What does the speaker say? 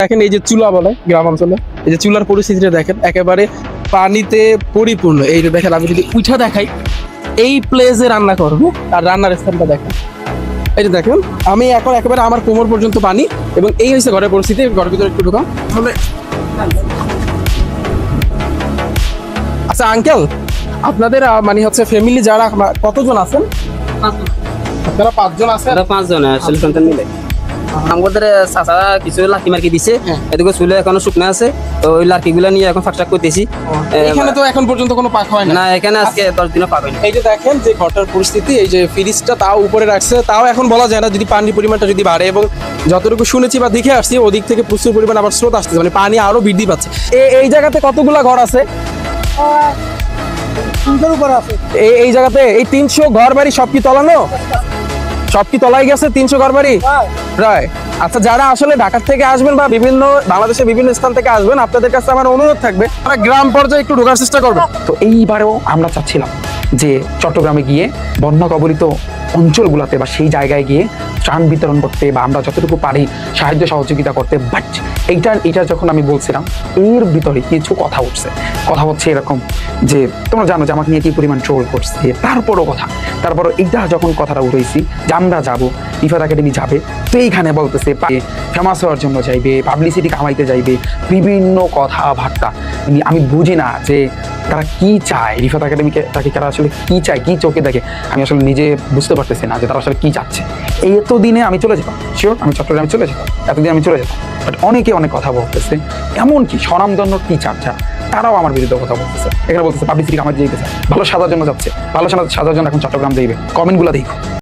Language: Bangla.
দেখেন এই যে চুলা বলে গ্রাম অঞ্চলে, এই যে চুলার পরিস্থিতিটা দেখেন একেবারে পানিতে পরিপূর্ণ। এই যে দেখেন আমি যদি উঠা দেখাই, এই প্লেসে রান্না করবো আর রান্নার স্থানটা দেখেন। এই যে দেখেন আমি এখন একেবারে আমার কোমর পর্যন্ত পানি, এবং এই হচ্ছে ঘরের পরিস্থিতি। ঘরের ভিতরে একটু ঢোকাম তাহলে। আচ্ছা আঙ্কেল, আপনাদের মানে হচ্ছে ফ্যামিলি যারা কতজন আছেন? আপনারা 5 জন আছেন? 5 জন আসলে সন্তান মিলে আমাদের চাচা কিছু লাঠি মার্কি দিছে, এদিকে চুলে এখনো শুকনো আছে, তো ওই লাঠি গুলা নিয়ে এখন ফাঁকশাক করতেছি। এখানে তো এখন পর্যন্ত কোনো পাক হয় না, এখানে আজকে 10 দিনও পাক হয়নি। এই যে দেখেন যে ঘরটার পরিস্থিতি, এই যে ফ্রিজটা তাও উপরে রাখছে, তাও এখন বলা যায় না যদি পানির পরিমাণটা যদি বাড়ে, এবং যতটুকু শুনেছি বা দেখে আসছি ওদিক থেকে প্রচুর পরিমাণ আবার স্রোত আসতেছে, মানে পানি আরো বৃদ্ধি পাচ্ছে। এই জায়গাতে কতগুলা ঘর আছে? এই জায়গাতে এই 300 ঘর বাড়ি সব কি তলানো? সব কি তলায় গেছে 300 ঘর বাড়ি? রায়। আচ্ছা, যারা আসলে ঢাকা থেকে আসবেন বা বিভিন্ন বাংলাদেশের বিভিন্ন স্থান থেকে আসবেন, আপনাদের কাছে আমার অনুরোধ থাকবে তারা গ্রাম পর্যায়ে একটু ঢোকার চেষ্টা করবেন। তো এইবারেও আমরা চাচ্ছিলাম যে চট্টগ্রামে গিয়ে বন্যা কবলিত অঞ্চলগুলোতে বা সেই জায়গায় গিয়ে ত্রাণ বিতরণ করতে বা আমরা যতটুকু পারি সাহায্য সহযোগিতা করতে। বাট এইটা যখন আমি বলছিলাম, এর ভিতরে কিছু কথা উঠছে। কথা হচ্ছে এরকম যে তোমরা জানো যে আমাকে নিয়ে কি পরিমাণ ট্রোল করছে, তারপরও এইটা যখন কথাটা উঠেছি যে আমরা যাবো, রিফাত একাডেমি যাবে, তো এইখানে বলতেছে ফেমাস হওয়ার জন্য যাইবে, পাবলিসিটি কামাইতে যাইবে, বিভিন্ন কথাবার্তা। আমি বুঝি না যে তারা কি চায়, রিফাত একাডেমিকে তাকে তারা আসলে কি চায়, কি চোখে দেখে আমি আসলে নিজে বুঝতে পারতেছি না যে তারা আসলে কি চাচ্ছে। এতদিনে আমি চলে যেতাম, শিওর আমি চট্টগ্রামে চলে যেতাম, এতদিন আমি চলে যেতাম। বাট অনেকে অনেক কথা বলতেছে, এমনকি স্বনামধন্য টিচার যারা, তারাও আমার বিরুদ্ধে কথা বলতেছে। এখানে বলতেছে পাবলিসিটি কামাইতে যেতেছে, ভালো সাজার জন্য যাচ্ছে, ভালো সাজার জন্য এখন চট্টগ্রাম যাইবে। কমেন্টগুলো দেখো।